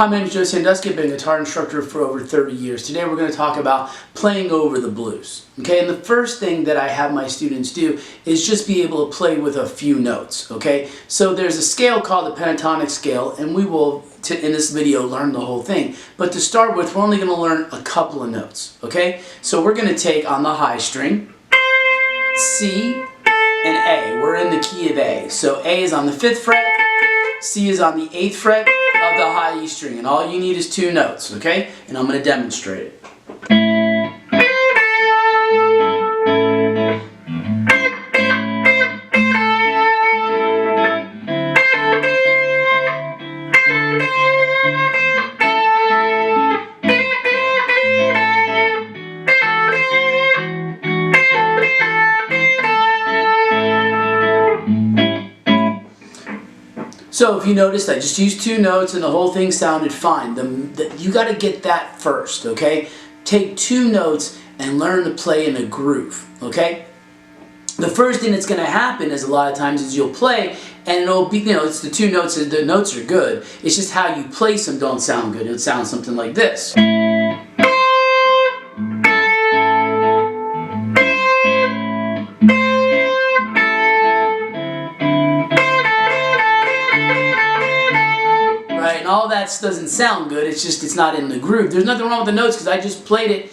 Hi, my name is Joe Sandusky. I've been a guitar instructor for over 30 years. Today we're going to talk about playing over the blues. Okay, and the first thing that I have my students do is just be able to play with a few notes. Okay, so there's a scale called the pentatonic scale, and we will, in this video, learn the whole thing. But to start with, we're only going to learn a couple of notes. Okay, so we're going to take on the high string, C and A. We're in the key of A. So A is on the 5th fret, C is on the 8th fret of the high E string, and all you need is 2 notes, okay? And I'm going to demonstrate it. So if you noticed, I just used 2 notes and the whole thing sounded fine. You got to get that first, okay? Take 2 notes and learn to play in a groove, okay? The first thing that's going to happen is a lot of times is you'll play and it'll be, it's the 2 notes, the notes are good. It's just how you place them don't sound good. It sounds something like this. And all that doesn't sound good. It's not in the groove. There's nothing wrong with the notes because I just played it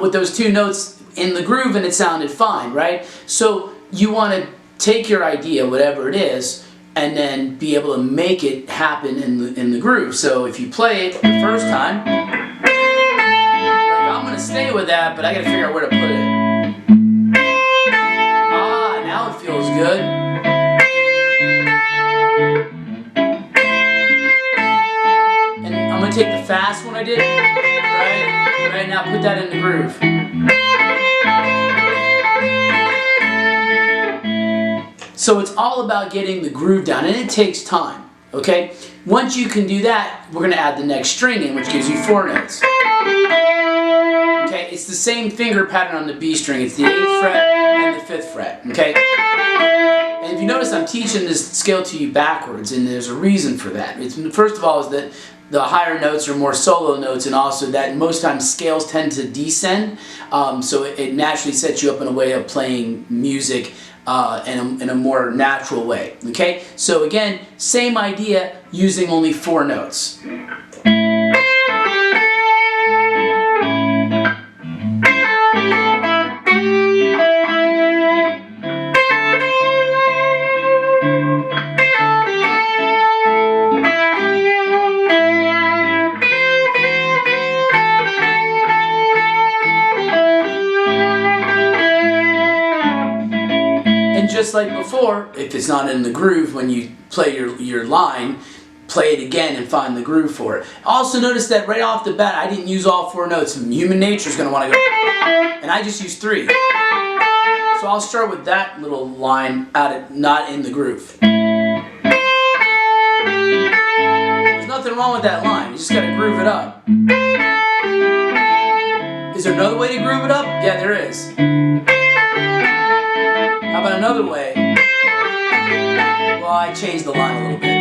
with those 2 notes in the groove and it sounded fine, right? So you want to take your idea, whatever it is, and then be able to make it happen in the groove. So if you play it the first time, I'm going to stay with that, but I got to figure out where to put it. Ah, now it feels good. Take the fast one I did, right now put that in the groove. So it's all about getting the groove down, and it takes time, okay? Once you can do that, we're going to add the next string in, which gives you 4 notes. Okay, it's the same finger pattern on the B string. It's the 8th fret and the 5th fret, okay? And if you notice, I'm teaching this scale to you backwards, and there's a reason for that. First of all is that the higher notes are more solo notes, and also that most times scales tend to descend, so it naturally sets you up in a way of playing music in a more natural way. Okay, so again, same idea, using only 4 notes. Just like before, if it's not in the groove, when you play your line, play it again and find the groove for it. Also notice that right off the bat, I didn't use all 4 notes. Human nature is going to want to go, and I just used 3. So I'll start with that little line not in the groove. There's nothing wrong with that line. You just got to groove it up. Is there another way to groove it up? Yeah, there is. How about another way? Well, I changed the line a little bit.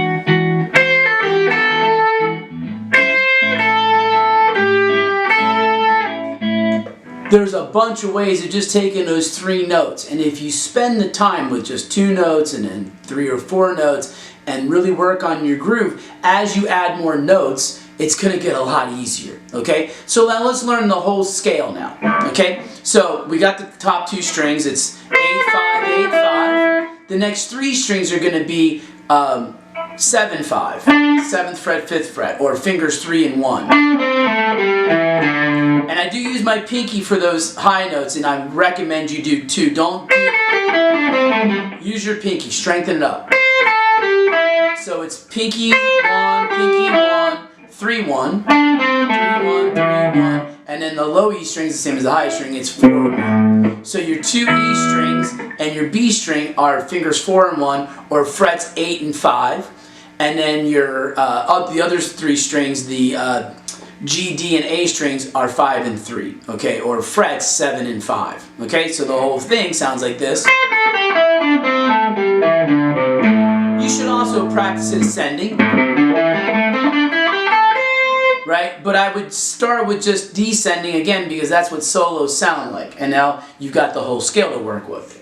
There's a bunch of ways of just taking those 3 notes, and if you spend the time with just 2 notes and then 3 or 4 notes and really work on your groove, as you add more notes, it's going to get a lot easier, okay? So now let's learn the whole scale now, okay? So we got the top 2 strings. It's 8, 5, 8, 5. The next 3 strings are going to be 7, 5, 7th fret, 5th fret, or fingers 3 and 1. And I do use my pinky for those high notes, and I recommend you do too. Use your pinky, strengthen it up. So it's pinky 1, 3, 1, 3, 1, 3, 1. And then the low E string is the same as the high string, it's 4, 1. So your 2 E strings and your B string are fingers 4 and 1, or frets 8 and 5. And then your the other 3 strings, the G, D, and A strings are 5 and 3, okay, or frets 7 and 5. Okay, so the whole thing sounds like this. You should also practice it ascending. right? But I would start with just descending again because that's what solos sound like. And now you've got the whole scale to work with.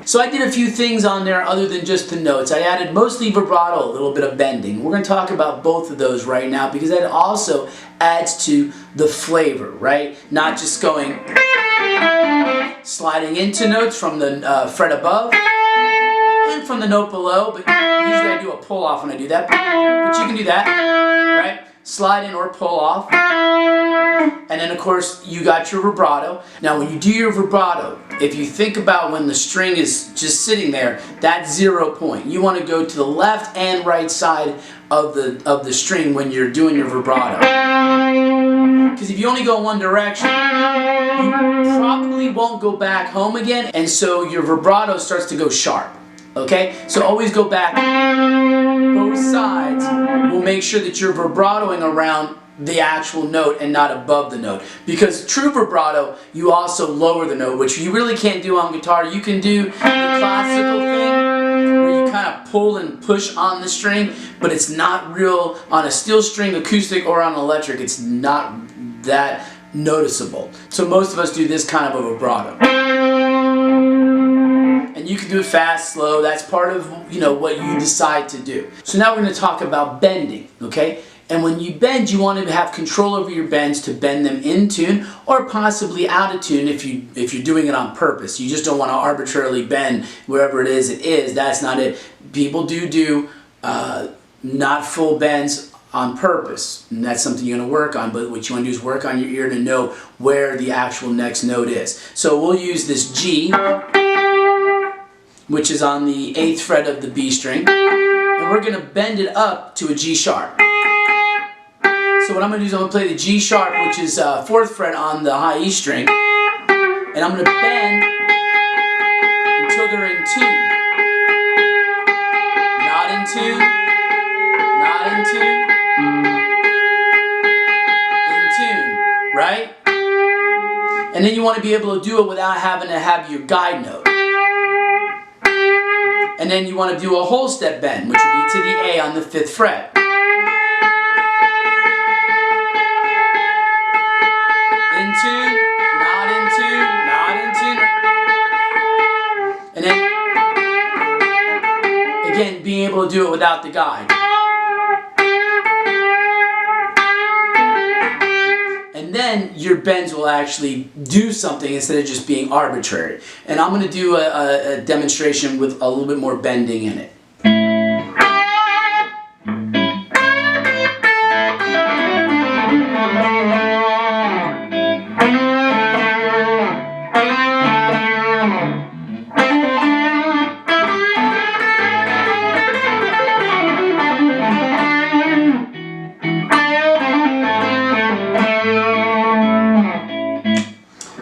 So I did a few things on there other than just the notes. I added mostly vibrato, a little bit of bending. We're going to talk about both of those right now because that also adds to the flavor, right? Not just going sliding into notes from the fret above and from the note below, but usually I do a pull off when I do that. But you can do that, right? Slide in or pull off. And then of course you got your vibrato. Now when you do your vibrato, if you think about when the string is just sitting there, that's 0 point. You want to go to the left and right side of the string when you're doing your vibrato. Because if you only go one direction, you probably won't go back home again, and so your vibrato starts to go sharp. Okay? So always go back both sides. Will make sure that you're vibratoing around the actual note and not above the note. Because true vibrato, you also lower the note, which you really can't do on guitar. You can do the classical thing where you kind of pull and push on the string, but it's not real on a steel string, acoustic, or on electric. It's not that noticeable. So most of us do this kind of a vibrato. And you can do it fast, slow. That's part of, what you decide to do. So now we're going to talk about bending, okay? And when you bend, you want to have control over your bends to bend them in tune or possibly out of tune if you're doing it on purpose. You just don't want to arbitrarily bend wherever it is. That's not it. People do not full bends on purpose, and that's something you're going to work on. But what you want to do is work on your ear to know where the actual next note is. So we'll use this G, which is on the 8th fret of the B string, and we're going to bend it up to a G sharp. So what I'm going to do is I'm going to play the G sharp, which is 4th fret on the high E string, and I'm going to bend until they're in tune. Not in tune, not in tune, in tune, right? And then you want to be able to do it without having to have your guide note. And then you want to do a whole step bend, which would be to the A on the 5th fret. In tune, not in tune, not in tune. And then, again, being able to do it without the guide. And then your bends will actually do something instead of just being arbitrary. And I'm going to do a demonstration with a little bit more bending in it.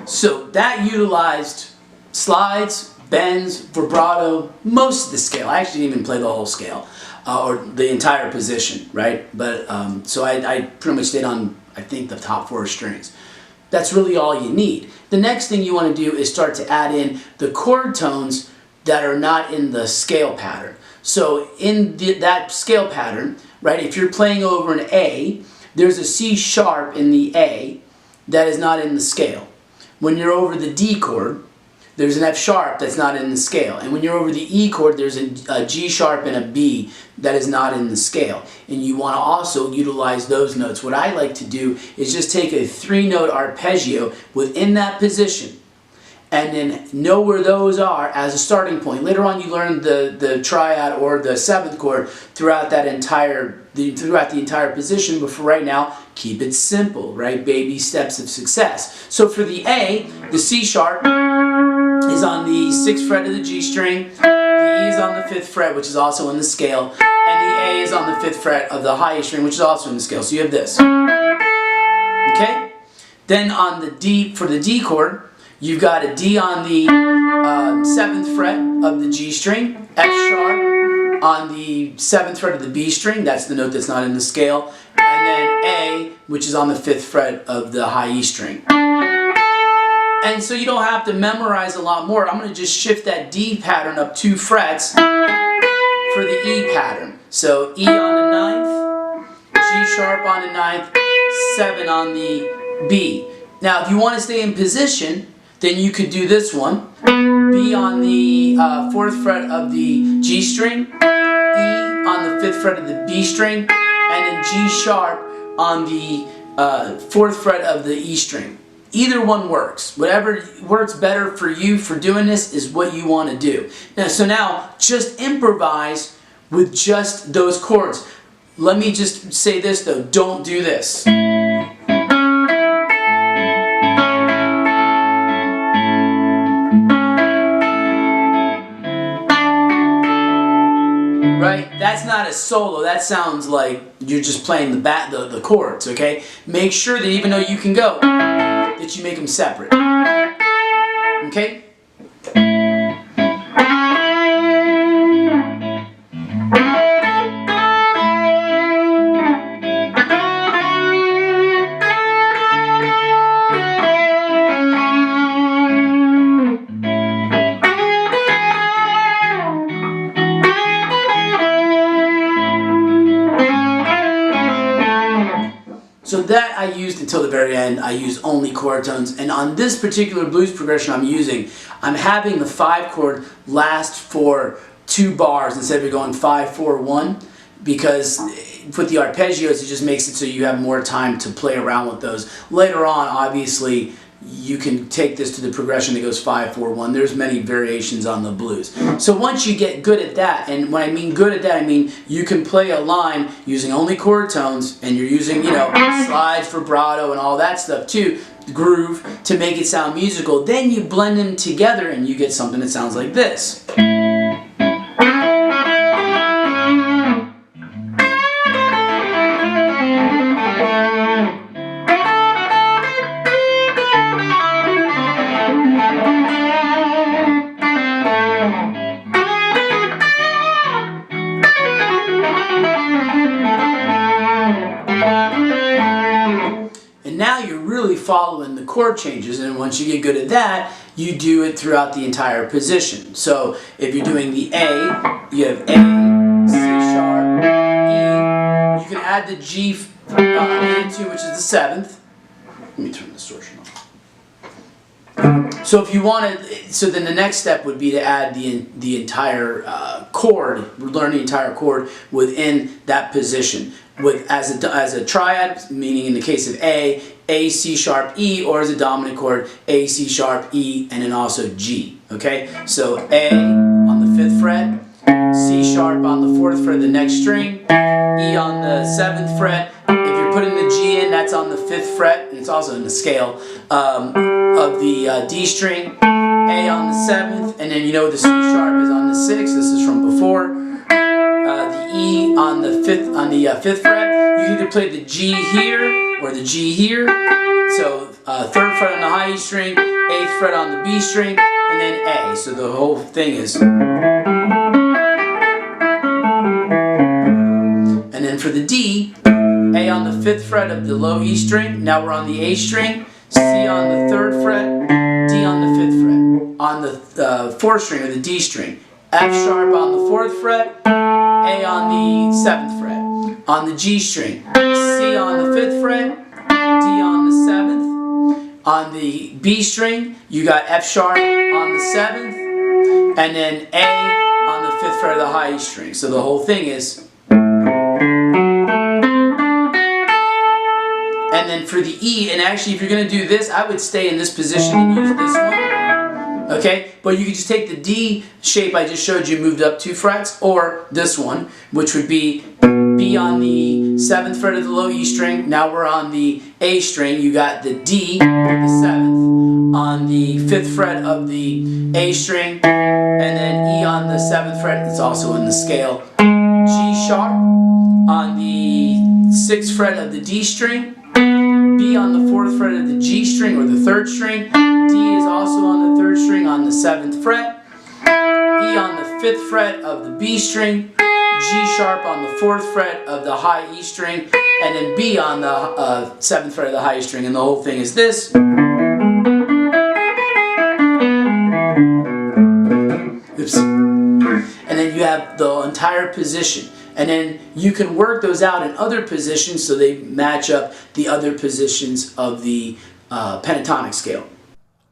So that utilized slides, bends, vibrato, most of the scale. I actually didn't even play the whole scale or the entire position, right? But so I pretty much did on, I think, the top 4 strings. That's really all you need. The next thing you want to do is start to add in the chord tones that are not in the scale pattern. So in that scale pattern, right, if you're playing over an A, there's a C sharp in the A that is not in the scale. When you're over the D chord, there's an F sharp that's not in the scale. And when you're over the E chord, there's a G sharp and a B that is not in the scale. And you want to also utilize those notes. What I like to do is just take a 3-note arpeggio within that position and then know where those are as a starting point. Later on you learn the triad or the 7th chord throughout the entire position, but for right now, keep it simple, right? Baby steps of success. So for the A, the C sharp is on the 6th fret of the G string, the E is on the 5th fret, which is also in the scale, and the A is on the 5th fret of the high E string, which is also in the scale. So you have this. Okay? Then on the D, for the D chord, You've got a D on the 7th fret of the G string, F sharp on the 7th fret of the B string, that's the note that's not in the scale, and then A, which is on the 5th fret of the high E string. And so you don't have to memorize a lot more. I'm going to just shift that D pattern up 2 frets for the E pattern. So E on the 9th, G sharp on the 9th, 7 on the B. Now if you want to stay in position, then you could do this one. B on the 4th fret of the G string, E on the 5th fret of the B string, and then G sharp on the 4th fret of the E string. Either one works. Whatever works better for you for doing this is what you want to do. Now just improvise with just those chords. Let me just say this though, don't do this. Right? That's not a solo. That sounds like you're just playing the chords, okay? Make sure that even though you can go, that you make them separate. Okay? So that I used until the very end. I used only chord tones, and on this particular blues progression I'm having the 5 chord last for 2 bars instead of going 5, 4, 1, because with the arpeggios it just makes it so you have more time to play around with those. Later on, obviously, you can take this to the progression that goes 5, 4, 1. There's many variations on the blues. So once you get good at that, and when I mean good at that, I mean you can play a line using only chord tones, and you're using, slides, vibrato, and all that stuff too, the groove, to make it sound musical. Then you blend them together and you get something that sounds like this. And now you're really following the chord changes, and once you get good at that, you do it throughout the entire position. So if you're doing the A, you have A, C sharp, E. You can add the G into, which is the 7th. Let me turn the distortion off. So if you wanted, so then the next step would be to add the entire chord, learn the entire chord within that position. As a triad, meaning in the case of A, C sharp, E, or as a dominant chord, A, C sharp, E, and then also G. Okay, so A on the 5th fret, C sharp on the 4th fret of the next string, E on the 7th fret. If you're putting the G in, that's on the 5th fret, and it's also in the scale of the D string. A on the 7th, and then the C sharp is on the 6th. This is from before. The E on the 5th fret. You can either play the G here or the G here. So 3rd fret on the high E string, 8th fret on the B string, and then A. So the whole thing is. And then for the D, A on the 5th fret of the low E string. Now we're on the A string. C on the 3rd fret, D on the 5th fret. On the 4th string or the D string, F sharp on the 4th fret, A on the 7th fret. On the G string, C on the 5th fret, D on the 7th. On the B string, you got F sharp on the 7th, and then A on the 5th fret of the high E string. So the whole thing is. And then for the E, and actually if you're going to do this, I would stay in this position and use this one. Okay? But you could just take the D shape I just showed you, moved up 2 frets, or this one, which would be B on the 7th fret of the low E string. Now we're on the A string. You got the D, the 7th, on the 5th fret of the A string, and then E on the 7th fret, it's also in the scale. G sharp on the 6th fret of the D string, B B on the 4th fret of the G string or the 3rd string. D is also on the 3rd string on the 7th fret. E on the 5th fret of the B string. G sharp on the 4th fret of the high E string. And then B on the 7th fret of the high E string. And the whole thing is this. Oops. And then you have the entire position. And then you can work those out in other positions so they match up the other positions of the pentatonic scale.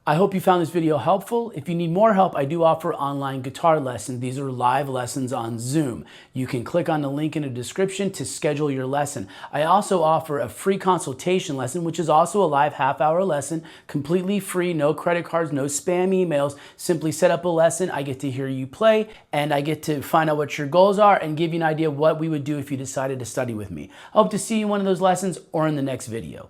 I hope you found this video helpful. If you need more help, I do offer online guitar lessons. These are live lessons on Zoom. You can click on the link in the description to schedule your lesson. I also offer a free consultation lesson, which is also a live half-hour lesson, completely free, no credit cards, no spam emails. Simply set up a lesson. I get to hear you play, and I get to find out what your goals are and give you an idea of what we would do if you decided to study with me. I hope to see you in one of those lessons or in the next video.